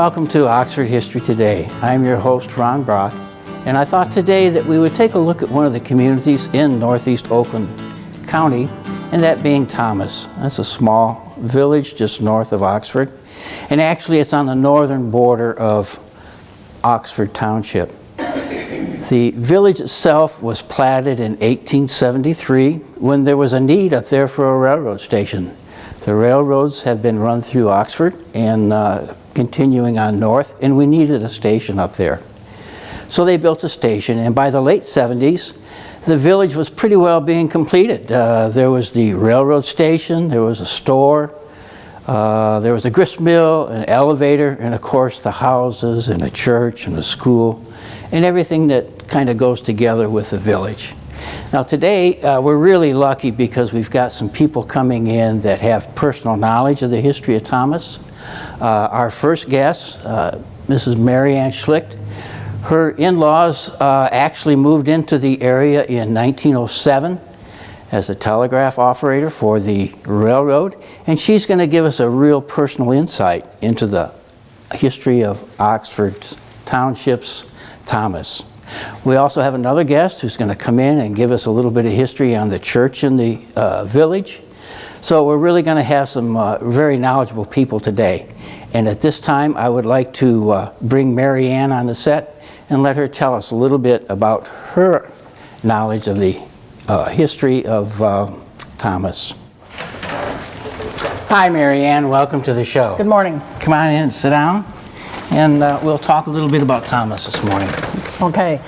welcome to Oxford History Today. I'm your host, Ron Brock, and I thought today that we would take a look at one of the communities in northeast Oakland County, and that being Thomas. That's a small village just north of Oxford, and actually it's on the northern border of Oxford Township. The village itself was platted in 1873 when there was a need up there for a railroad station. The railroads have been run through Oxford and continuing on north, and we needed a station up there. So they built a station, and by the late 70s, the village was pretty well being completed. There was the railroad station, there was a store, there was a grist mill, an elevator, and of course the houses and a church and a school, and everything that kind of goes together with the village. Now today, we're really lucky because we've got some people coming in that have personal knowledge of the history of Thomas. Our first guest, Mrs. Mary Ann Schlicht, her in-laws actually moved into the area in 1907 as a telegraph operator for the railroad, and she's going to give us a real personal insight into the history of Oxford's townships, Thomas. We also have another guest who's going to come in and give us a little bit of history on the church in the village. So we're really going to have some very knowledgeable people today. And at this time, I would like to bring Mary Ann on the set and let her tell us a little bit about her knowledge of the history of Thomas. Hi, Mary Ann. Welcome to the show. Good morning. Come on in and sit down, and we'll talk a little bit about Thomas this morning. Okay.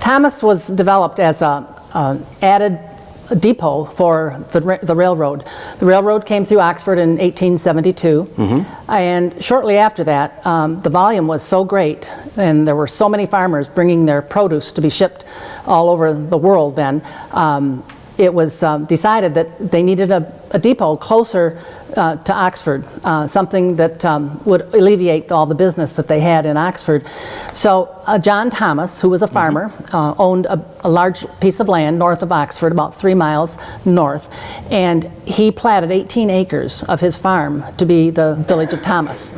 Thomas was developed as an added depot for the railroad. The railroad came through Oxford in 1872, and shortly after that, the volume was so great, and there were so many farmers bringing their produce to be shipped all over the world then, it was decided that they needed a depot closer to Oxford, something that would alleviate all the business that they had in Oxford. So John Thomas, who was a farmer, owned a large piece of land north of Oxford, about 3 miles north, and he platted 18 acres of his farm to be the village of Thomas.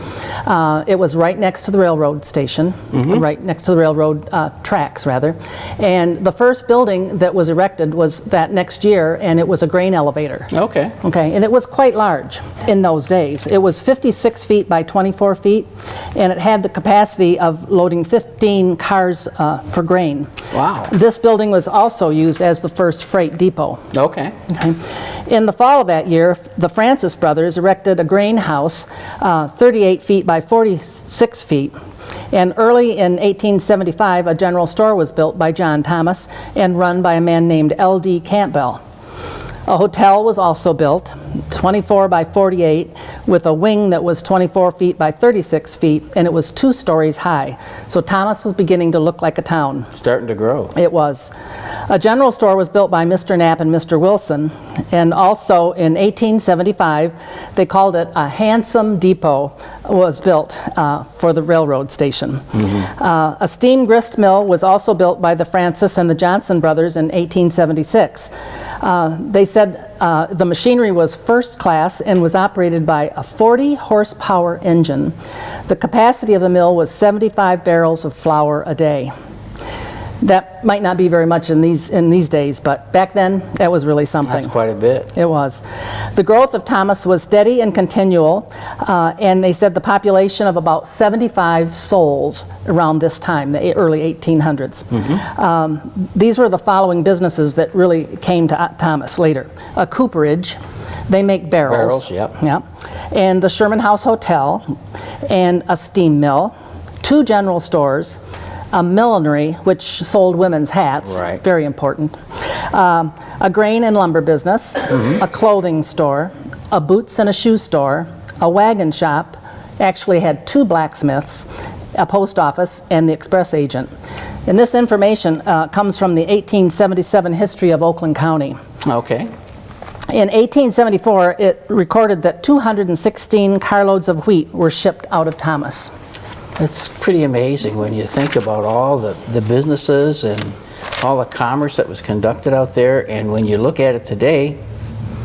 It was right next to the railroad station, right next to the railroad tracks, rather. And the first building that was erected was that next year, and it was a grain elevator. Okay. Okay, and it was quite large in those days. It was 56 feet by 24 feet, and it had the capacity of loading 15 cars for grain. Wow. This building was also used as the first freight depot. Okay. Okay. In the fall of that year, the Francis brothers erected a grain house 38 feet by 46 feet. And early in 1875, a general store was built by John Thomas and run by a man named L.D. Campbell. A hotel was also built, 24 by 48, with a wing that was 24 feet by 36 feet, and it was 2 stories high. So Thomas was beginning to look like a town. Starting to grow. It was. A general store was built by Mr. Knapp and Mr. Wilson, and also in 1875, they called it a handsome depot was built for the railroad station. A steam grist mill was also built by the Francis and the Johnson brothers in 1876. They said the machinery was first class and was operated by a 40 horsepower engine. The capacity of the mill was 75 barrels of flour a day. That might not be very much in these days, but back then that was really something. That's quite a bit. It was. The growth of Thomas was steady and continual, and they said the population of about 75 souls around this time, the early 1800s. These were the following businesses that really came to Thomas later. A cooperage, they make barrels. Yep. Yep. And the Sherman House Hotel, and a steam mill, 2 general stores, a millinery, which sold women's hats, right. Very important, a grain and lumber business, a clothing store, a boots and a shoe store, a wagon shop, actually had 2 blacksmiths, a post office, and the express agent. And this information comes from the 1877 history of Oakland County. Okay. In 1874, it recorded that 216 carloads of wheat were shipped out of Thomas. It's pretty amazing when you think about all the businesses and all the commerce that was conducted out there, and when you look at it today,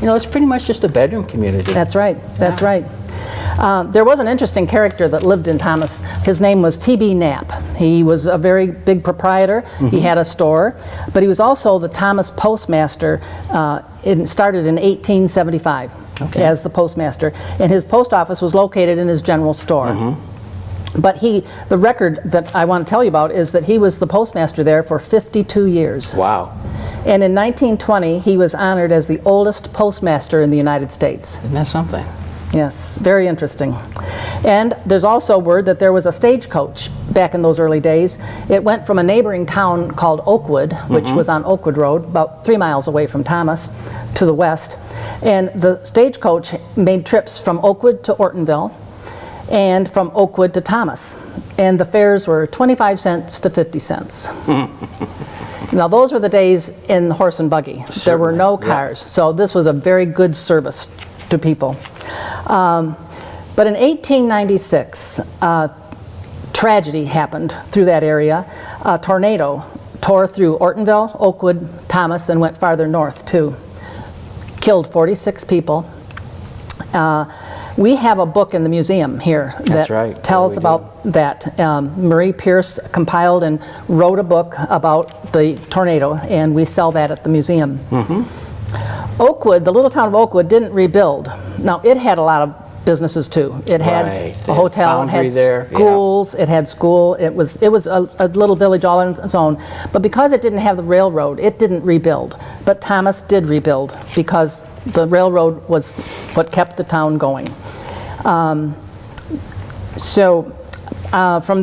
you know, it's pretty much just a bedroom community. That's right. That's right. There was an interesting character that lived in Thomas. His name was T.B. Knapp. He was a very big proprietor. He had a store, but he was also the Thomas postmaster. It started in 1875 as the postmaster, and his post office was located in his general store. But the record that I want to tell you about is that he was the postmaster there for 52 years. Wow. And in 1920, he was honored as the oldest postmaster in the United States. Isn't that something? Yes, very interesting. And there's also word that there was a stagecoach back in those early days. It went from a neighboring town called Oakwood, which was on Oakwood Road, about 3 miles away from Thomas, to the west. And the stagecoach made trips from Oakwood to Ortonville and from Oakwood to Thomas. And the fares were 25 cents to 50 cents. Now, those were the days in the horse and buggy. There were no cars, so this was a very good service to people. But in 1896, tragedy happened through that area. A tornado tore through Ortonville, Oakwood, Thomas, and went farther north too. Killed 46 people. We have a book in the museum here that tells about that. Marie Pierce compiled and wrote a book about the tornado, and we sell that at the museum. Oakwood, the little town of Oakwood, didn't rebuild. Now, it had a lot of businesses too. It had a hotel, it had schools, it had school. It was a little village all on its own. But because it didn't have the railroad, it didn't rebuild. But Thomas did rebuild because the railroad was what kept the town going. From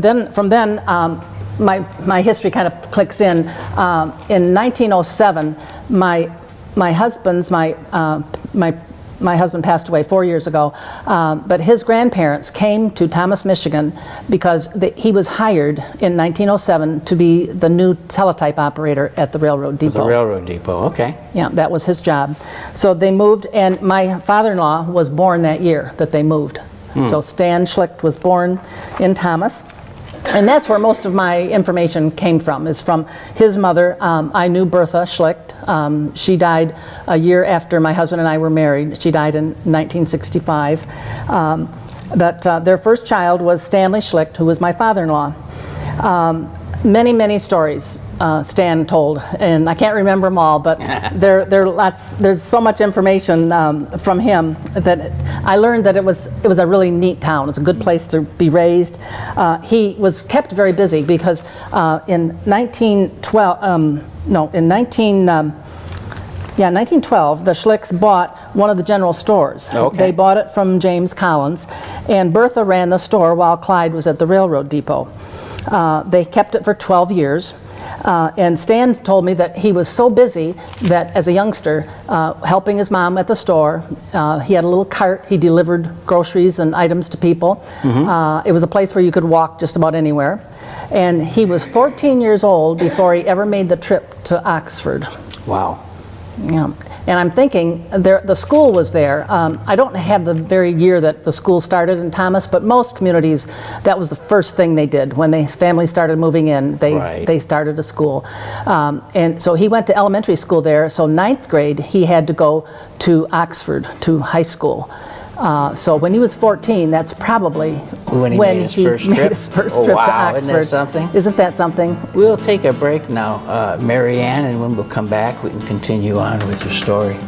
then, my history kind of clicks in. In 1907, my husband passed away 4 years ago, but his grandparents came to Thomas, Michigan, because he was hired in 1907 to be the new teletype operator at the railroad depot. The railroad depot, okay. Yeah, that was his job. So they moved, and my father-in-law was born that year that they moved. So Stan Schlicht was born in Thomas. And that's where most of my information came from, is from his mother. I knew Bertha Schlicht. She died a year after my husband and I were married. She died in 1965. But their first child was Stanley Schlicht, who was my father-in-law. Many, many stories Stan told, and I can't remember them all, but there's so much information from him that I learned that it was a really neat town. It's a good place to be raised. He was kept very busy because in 1912, the Schlichts bought one of the general stores. They bought it from James Collins, and Bertha ran the store while Clyde was at the railroad depot. They kept it for 12 years. And Stan told me that he was so busy that as a youngster, helping his mom at the store, he had a little cart. He delivered groceries and items to people. It was a place where you could walk just about anywhere. And he was 14 years old before he ever made the trip to Oxford. Wow. Yeah. And I'm thinking, the school was there. I don't have the very year that the school started in Thomas, but most communities, that was the first thing they did. When families started moving in, they started a school. And so he went to elementary school there. So 9th grade, he had to go to Oxford, to high school. So when he was 14, that's probably when he made his first trip to Oxford. Isn't that something? Isn't that something? We'll take a break now, Mary Ann, and when we'll come back, we can continue on with your story.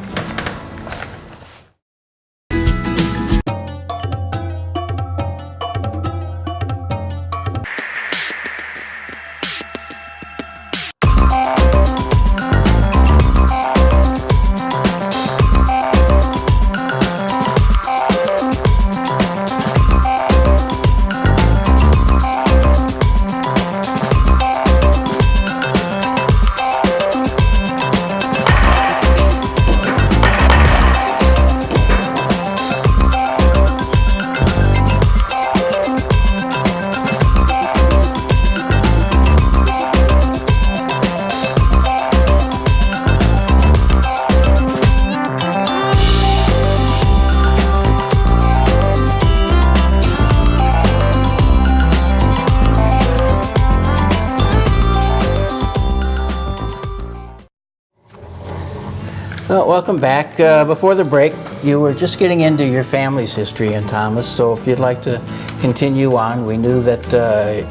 Well, welcome back. Before the break, you were just getting into your family's history in Thomas, so if you'd like to continue on, we knew that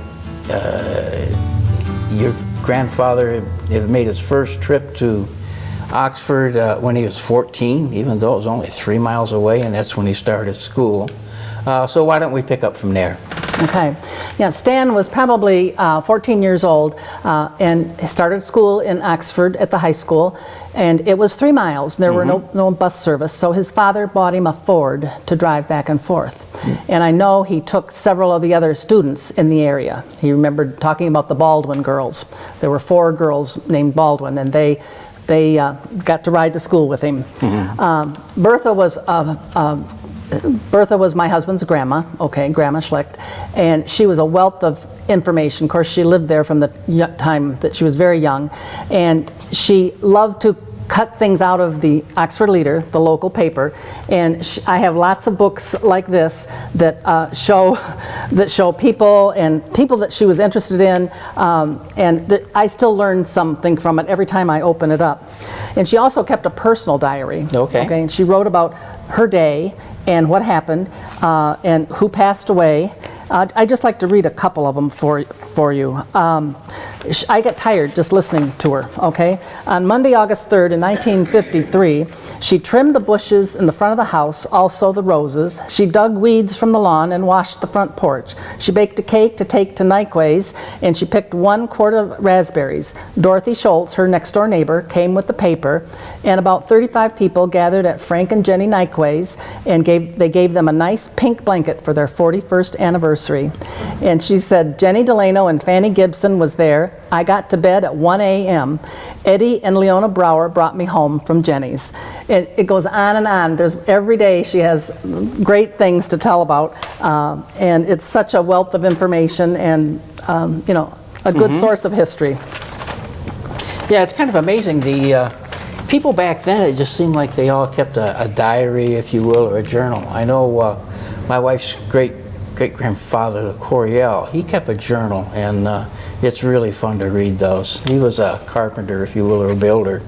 your grandfather had made his first trip to Oxford when he was 14, even though it was only 3 miles away, and that's when he started school. So why don't we pick up from there? Okay. Yeah, Stan was probably 14 years old and started school in Oxford at the high school, and it was 3 miles. There were no bus service, so his father bought him a Ford to drive back and forth. And I know he took several of the other students in the area. He remembered talking about the Baldwin girls. There were 4 girls named Baldwin, and they got to ride to school with him. Bertha was my husband's grandma, Grandma Schlicht, and she was a wealth of information. Of course, she lived there from the time that she was very young, and she loved to cut things out of the Oxford Leader, the local paper, and I have lots of books like this that show people that she was interested in, and that I still learn something from it every time I open it up. And she also kept a personal diary. Okay, and she wrote about her day and what happened and who passed away. I'd just like to read a couple of them for you. I get tired just listening to her, okay? On Monday, August 3rd, in 1953, she trimmed the bushes in the front of the house, also the roses. She dug weeds from the lawn and washed the front porch. She baked a cake to take to Nyquays, and she picked 1 quart of raspberries. Dorothy Schultz, her next-door neighbor, came with the paper, and about 35 people gathered at Frank and Jenny Nyquays, and they gave them a nice pink blanket for their 41st anniversary. And she said, Jenny Delano and Fanny Gibson was there. I got to bed at 1 a.m. Eddie and Leona Brower brought me home from Jenny's. It goes on and on. Every day she has great things to tell about, and it's such a wealth of information and a good source of history. Yeah, it's kind of amazing. The people back then, it just seemed like they all kept a diary, if you will, or a journal. I know my wife's great-grandfather, Coriel, he kept a journal, and it's really fun to read those. He was a carpenter, if you will, or a builder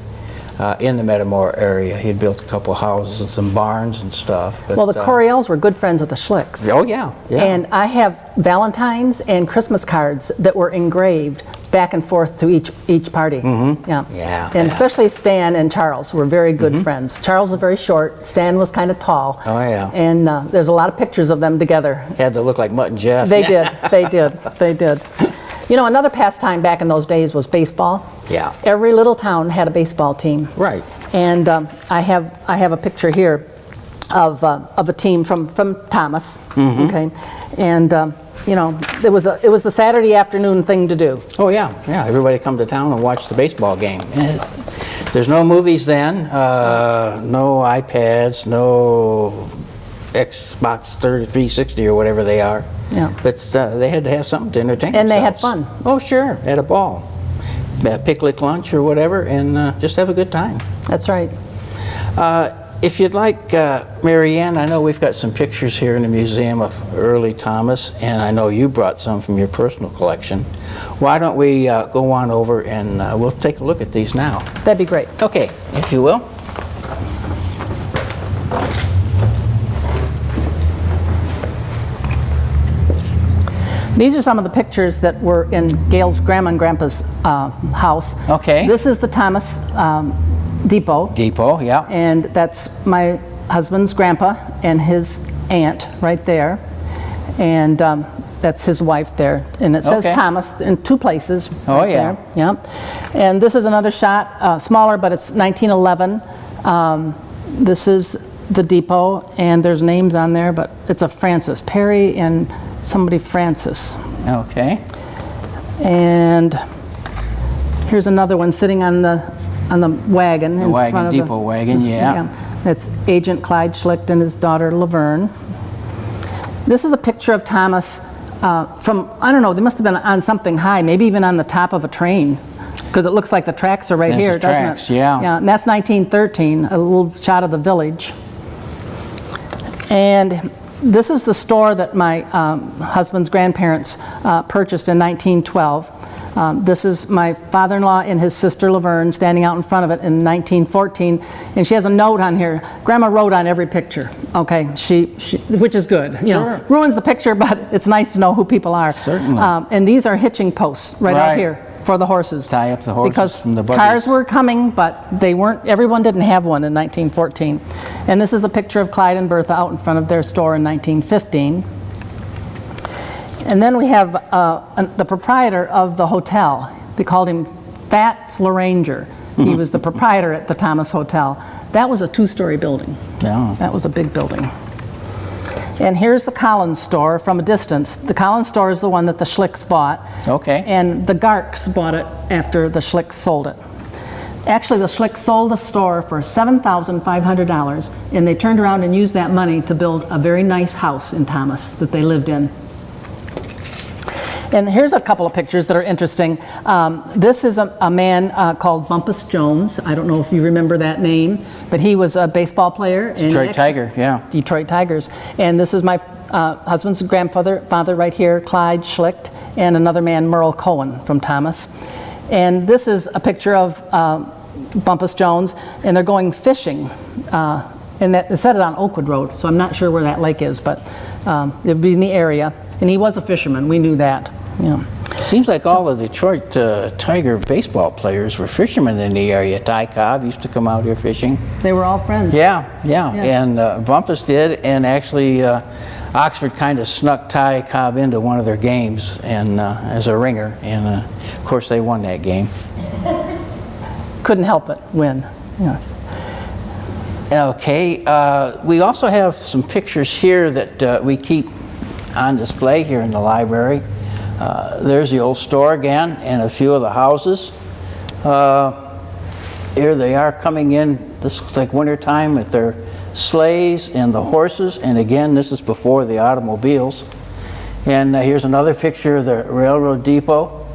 in the Metamora area. He had built a couple houses and some barns and stuff. But, well, the Coriels were good friends of the Schlichts. Oh, yeah. And I have Valentine's and Christmas cards that were engraved back and forth to each party. And especially Stan and Charles were very good friends. Charles was very short. Stan was kind of tall. Oh, yeah. And there's a lot of pictures of them together. Had to look like Mutt and Jeff. They did. They did. You know, another pastime back in those days was baseball. Yeah. Every little town had a baseball team. Right. And I have a picture here of a team from Thomas. Okay. And it was the Saturday afternoon thing to do. Oh yeah. Everybody come to town and watch the baseball game. There's no movies then, no iPads, no Xbox 360 or whatever they are. Yeah. But they had to have something to entertain themselves. And they had fun. Oh sure, had a ball, picnic lunch or whatever, and just have a good time. That's right. If you'd like, Mary Ann, I know we've got some pictures here in the museum of early Thomas, and I know you brought some from your personal collection. Why don't we go on over and we'll take a look at these now. That'd be great. Okay, if you will. These are some of the pictures that were in Gail's grandma and grandpa's house. Okay. This is the Thomas depot. Depot, yeah. And that's my husband's grandpa and his aunt right there. And that's his wife there. And it says Thomas in 2 places. Oh, right yeah. There. Yeah. And this is another shot, smaller, but it's 1911. This is the depot, and there's names on there, but it's a Francis Perry and somebody Francis. Okay. And here's another one sitting on the wagon. The wagon, depot wagon, yeah. That's Agent Clyde Schlicht and his daughter Laverne. This is a picture of Thomas from, I don't know, they must have been on something high, maybe even on the top of a train, because it looks like the tracks are right here, doesn't it? Yeah. Yeah, and that's 1913, a little shot of the village. And this is the store that my husband's grandparents purchased in 1912. This is my father-in-law and his sister Laverne standing out in front of it in 1914, and she has a note on here. Grandma wrote on every picture, okay, she which is good. You know, ruins the picture, but it's nice to know who people are. Certainly. And these are hitching posts right out here for the horses. Tie up the horses because from the buggies. Cars were coming, but they weren't, everyone didn't have one in 1914. And this is a picture of Clyde and Bertha out in front of their store in 1915. And then we have the proprietor of the hotel. They called him Fats LaRanger. He was the proprietor at the Thomas Hotel. That was a 2-story building. Yeah. That was a big building. And here's the Collins store from a distance. The Collins store is the one that the Schlichts bought. Okay. And the Garks bought it after the Schlichts sold it. Actually, the Schlichts sold the store for $7,500, and they turned around and used that money to build a very nice house in Thomas that they lived in. And here's a couple of pictures that are interesting. This is a man called Bumpus Jones. I don't know if you remember that name, but he was a baseball player. Detroit Tiger, yeah. Detroit Tigers. And this is my husband's father right here, Clyde Schlicht, and another man, Merle Cohen from Thomas. And this is a picture of Bumpus Jones, and they're going fishing. And they set it on Oakwood Road, so I'm not sure where that lake is, but it would be in the area. And he was a fisherman, we knew that. Yeah. Seems like all the Detroit Tiger baseball players were fishermen in the area. Ty Cobb used to come out here fishing. They were all friends. Yeah. Yes. And Bumpus did, and actually Oxford kind of snuck Ty Cobb into one of their games and as a ringer, and of course they won that game. Couldn't help it win. Yes. Okay, we also have some pictures here that we keep on display here in the library. There's the old store again and a few of the houses. Here they are coming in. This looks like winter time with their sleighs and the horses, and again this is before the automobiles. And here's another picture of the railroad depot.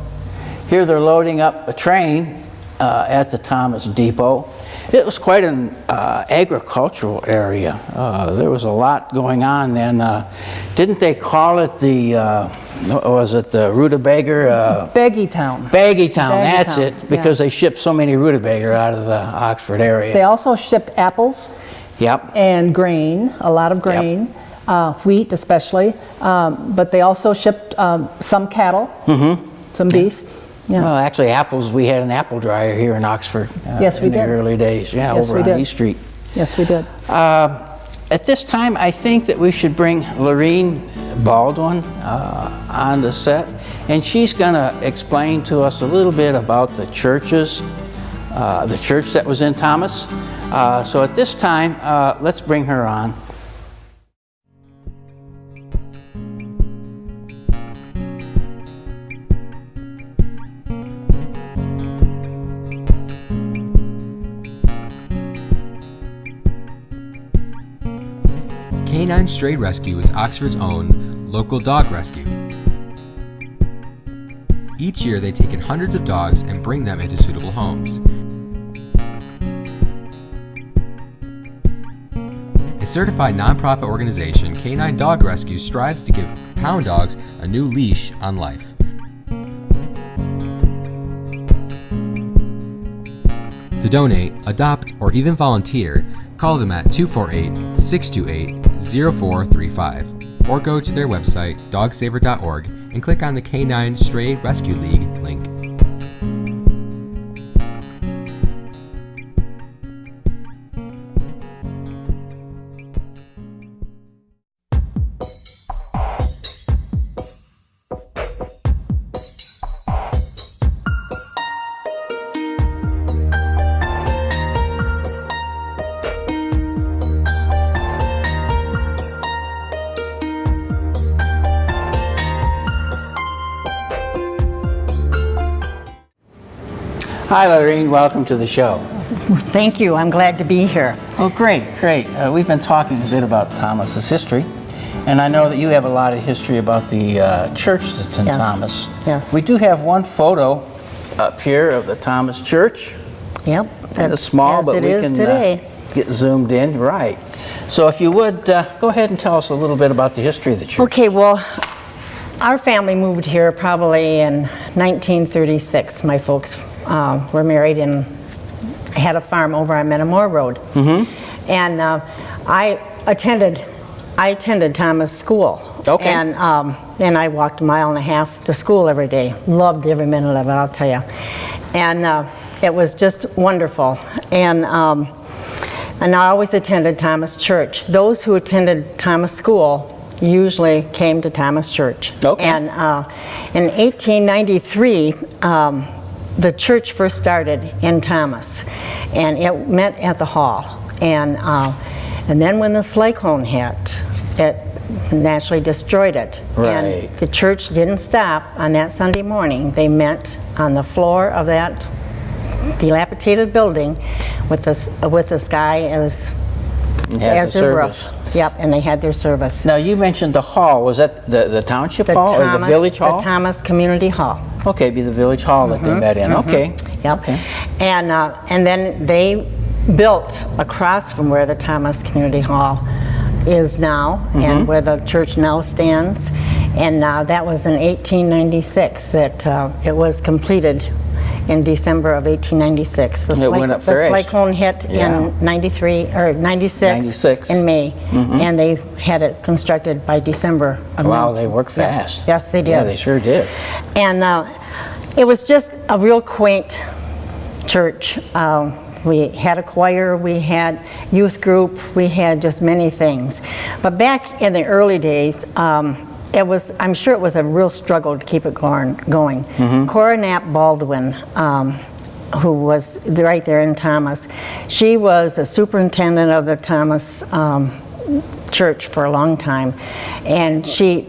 Here they're loading up a train at the Thomas Depot. It was quite an agricultural area. There was a lot going on then. Didn't they call it the, was it the rutabaga? Baggytown. Baggytown, that's Baggytown, it, because they shipped so many rutabaga out of the Oxford area. They also shipped apples. Yep. And grain, a lot of grain, wheat especially, but they also shipped some cattle, some beef. Yes. Well, actually, apples, we had an apple dryer here in Oxford yes, we in the did. early days. Yeah, Yes, over we on did. East Street. Yes, we did. At this time, I think that we should bring Lorene Baldwin on the set, and she's going to explain to us a little bit about the churches, the church that was in Thomas. So at this time, let's bring her on. Canine Stray Rescue is Oxford's own local dog rescue. Each year they take in hundreds of dogs and bring them into suitable homes. A certified nonprofit organization, Canine Dog Rescue strives to give pound dogs a new leash on life. To donate, adopt, or even volunteer, call them at 248-628-0435 or go to their website, dogsaver.org, and click on the Canine Stray Rescue League link. Hi, Lorene. Welcome to the show. Thank you. I'm glad to be here. Well, great. We've been talking a bit about Thomas's history, and I know that you have a lot of history about the church that's in Yes. Thomas. Yes. We do have one photo up here of the Thomas Church. Yep. And it's small, as but it we is can today. get zoomed in. Right. So if you would, go ahead and tell us a little bit about the history of the church. Okay, well, our family moved here probably in 1936. My folks were married and had a farm over on Metamore Road. And I attended Thomas School. Okay. And I walked 1.5 miles to school every day. Loved every minute of it, I'll tell you. And it was just wonderful. And I always attended Thomas Church. Those who attended Thomas School usually came to Thomas Church. Okay. And in 1893, the church first started in Thomas, and it met at the hall. And then when the cyclone hit, it naturally destroyed it. Right. And the church didn't stop on that Sunday morning. They met on the floor of that dilapidated building with the sky as their roof. Yep, and they had their service. Now, you mentioned the hall. Was that the township hall or the village hall? The Thomas Community Hall. Okay, it'd be the village hall that they met in. Okay. Yep. Okay. And then they built across from where the Thomas Community Hall is now and where the church now stands. And that was in 1896 that it was completed. In December of 1896. It went up fast. The cyclone hit in 93 or 96 in May, and they had it constructed by December. Wow, they worked fast. Yes, they did. Yeah, they sure did. And it was just a real quaint church. We had a choir, we had youth group, we had just many things. But back in the early days, I'm sure it was a real struggle to keep it going. Cora Knapp Baldwin, who was right there in Thomas, she was a superintendent of the Thomas church for a long time. And she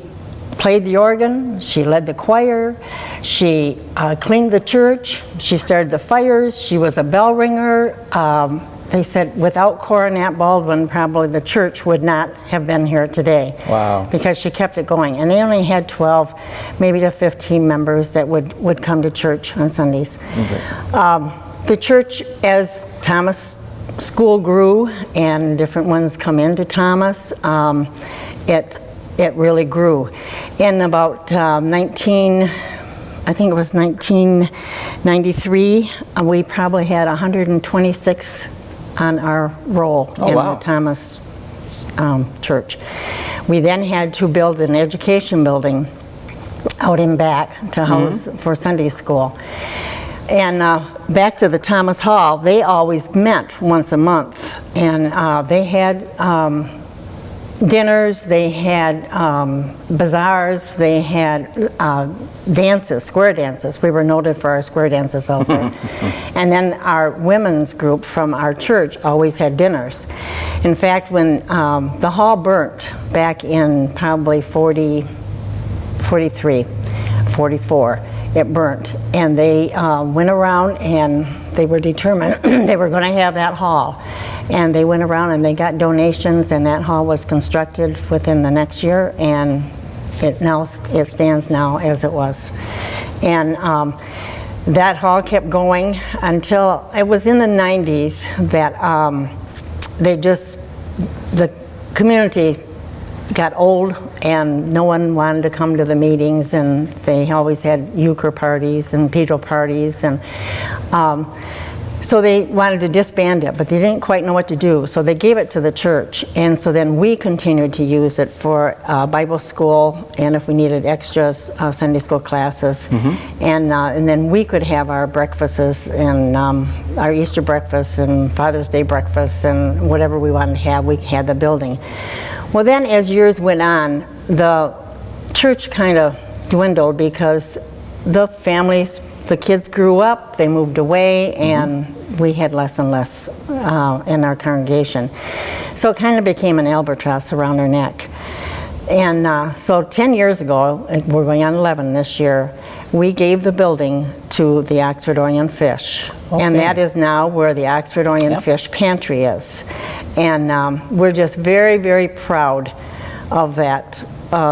played the organ, she led the choir, she cleaned the church, she started the fires, she was a bell ringer. They said without Cora Knapp Baldwin, probably the church would not have been here today. Wow. Because she kept it going. And they only had 12, maybe to 15 members that would come to church on Sundays. The church, as Thomas School grew and different ones come into Thomas, it really grew. In about I think it was 1993, we probably had 126 on our roll in the Thomas church. We then had to build an education building out in back to house for Sunday school. And back to the Thomas Hall, they always met once a month, and they had dinners, they had bazaars, they had dances, square dances. We were noted for our square dances out there. And then our women's group from our church always had dinners. In fact, when the hall burnt back in probably 43, 44, it burnt. And they went around and they were determined they were going to have that hall. And they went around and they got donations, and that hall was constructed within the next year, and it stands now as it was. And that hall kept going until it was in the 90s that the community got old and no one wanted to come to the meetings, and they always had euchre parties and pedal parties, and so they wanted to disband it, but they didn't quite know what to do, so they gave it to the church. And so then we continued to use it for Bible school, and if we needed extras, Sunday school classes. And then we could have our breakfasts and our Easter breakfasts and Father's Day breakfasts and whatever we wanted to have, we had the building. Well, then as years went on, the church kind of dwindled because the kids grew up, they moved away, and we had less and less in our congregation. So it kind of became an albatross around our neck. And so 10 years ago, we're going on 11 this year, we gave the building to the Oxford Orion Fish. Okay. And that is now where the Oxford Orion Fish Pantry is. And we're just very, very proud of that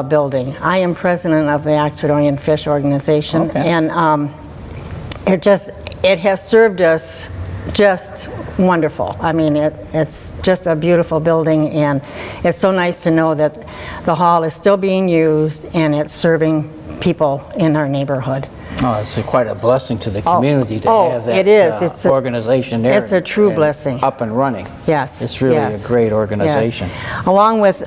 building. I am president of the Oxford Orion Fish organization, and it has served us just wonderful. I mean, it's just a beautiful building, and it's so nice to know that the hall is still being used and it's serving people in our neighborhood. Oh, it's quite a blessing to the community to have that it is. It's organization there. it's a true blessing. Up and running. Yes. It's really yes. a great organization. Yes. Along with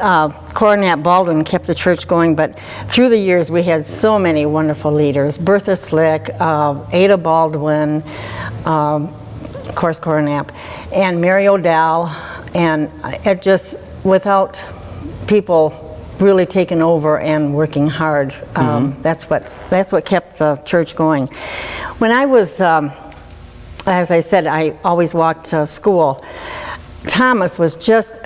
Coronat Baldwin kept the church going, but through the years we had so many wonderful leaders. Bertha Schlicht, Ada Baldwin, of course Coronat, and Mary O'Dell, and it just, without people really taking over and working hard, that's what kept the church going. When I was, as I said, I always walked to school. Thomas was just,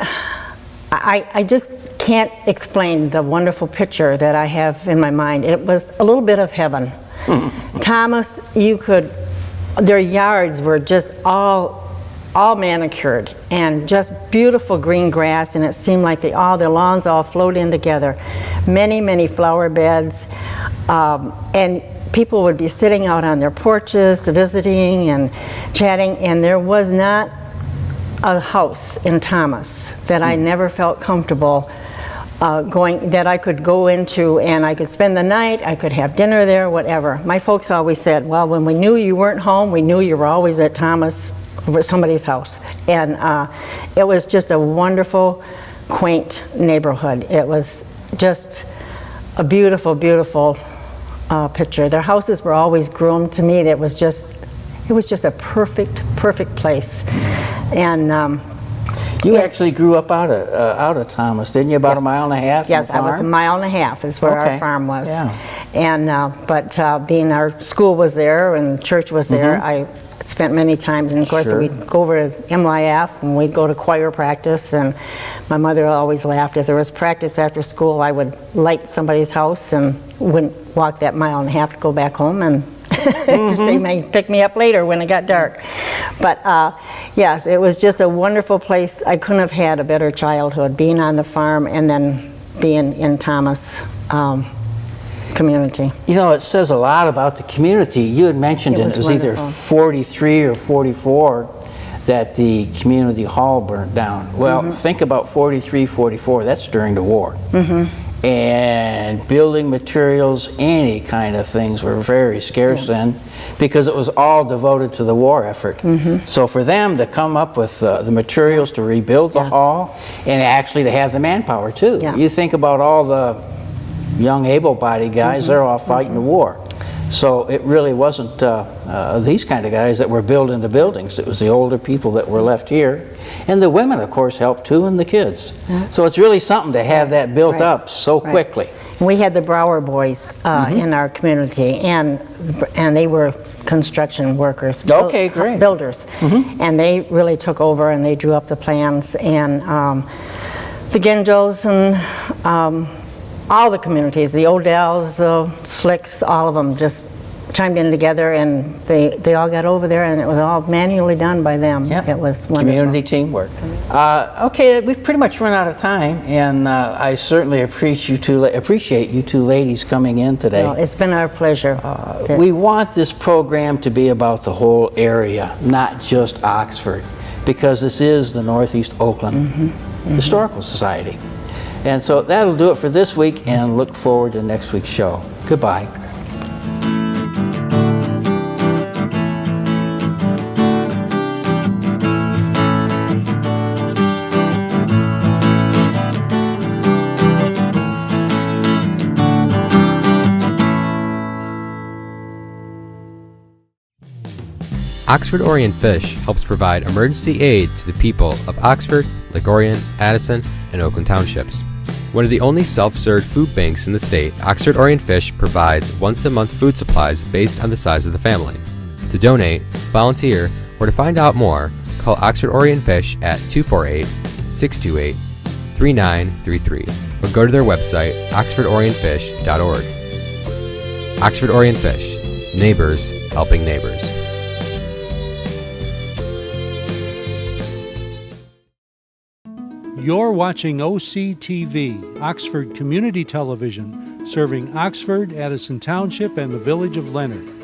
I just can't explain the wonderful picture that I have in my mind. It was a little bit of heaven. Thomas, their yards were just all manicured and just beautiful green grass, and it seemed like their lawns all flowed in together. Many flower beds, and people would be sitting out on their porches, visiting and chatting, and there was not a house in Thomas that I never felt comfortable that I could go into, and I could spend the night, I could have dinner there, whatever. My folks always said, well, when we knew you weren't home, we knew you were always at Thomas or somebody's house. And it was just a wonderful, quaint neighborhood. It was just a beautiful picture. Their houses were always groomed. To me, it was just a perfect place. And you actually grew up out of Thomas, didn't you? About yes. a mile and a half. Yes, from the I was a mile and a half is where our farm was. Yeah. And but being our school was there and church was there, I spent many times, and of course we'd go over to MYF and we'd go to choir practice, and my mother always laughed. If there was practice after school, I would light somebody's house and wouldn't walk that mile and a half to go back home, and they may pick me up later when it got dark. But yes, it was just a wonderful place. I couldn't have had a better childhood, being on the farm and then being in Thomas community. You know, it says a lot about the community. You had mentioned it was either 43 or 44 that the community hall burnt down. Well, think about 43, 44, that's during the war. And building materials, any kind of things were very scarce then, because it was all devoted to the war effort. So for them to come up with the materials to rebuild the hall, and actually to have the manpower too. You think about all the young able-bodied guys, they're all fighting the war. So it really wasn't these kind of guys that were building the buildings. It was the older people that were left here. And the women, of course, helped too, and the kids. So it's really something to have that built up so quickly. We had the Brower boys in our community, and they were construction workers. Okay, great. Builders. And they really took over, and they drew up the plans. And the Gingels and all the communities, the Odells, the Schlichts, all of them just chimed in together, and they all got over there, and it was all manually done by them. It was wonderful. Community teamwork. Okay, we've pretty much run out of time, and I certainly appreciate you two ladies coming in today. Well, it's been our pleasure. We want this program to be about the whole area, not just Oxford, because this is the Northeast Oakland Historical Society. And so that'll do it for this week, and look forward to next week's show. Goodbye. Oxford Orient Fish helps provide emergency aid to the people of Oxford, Lake Orion, Addison, and Oakland Townships. One of the only self-served food banks in the state, Oxford Orient Fish provides once-a-month food supplies based on the size of the family. To donate, volunteer, or to find out more, call Oxford Orient Fish at 248-628-3933 or go to their website, oxfordorientfish.org. Oxford Orient Fish, neighbors helping neighbors. You're watching OCTV, Oxford Community Television, serving Oxford, Addison Township, and the village of Leonard.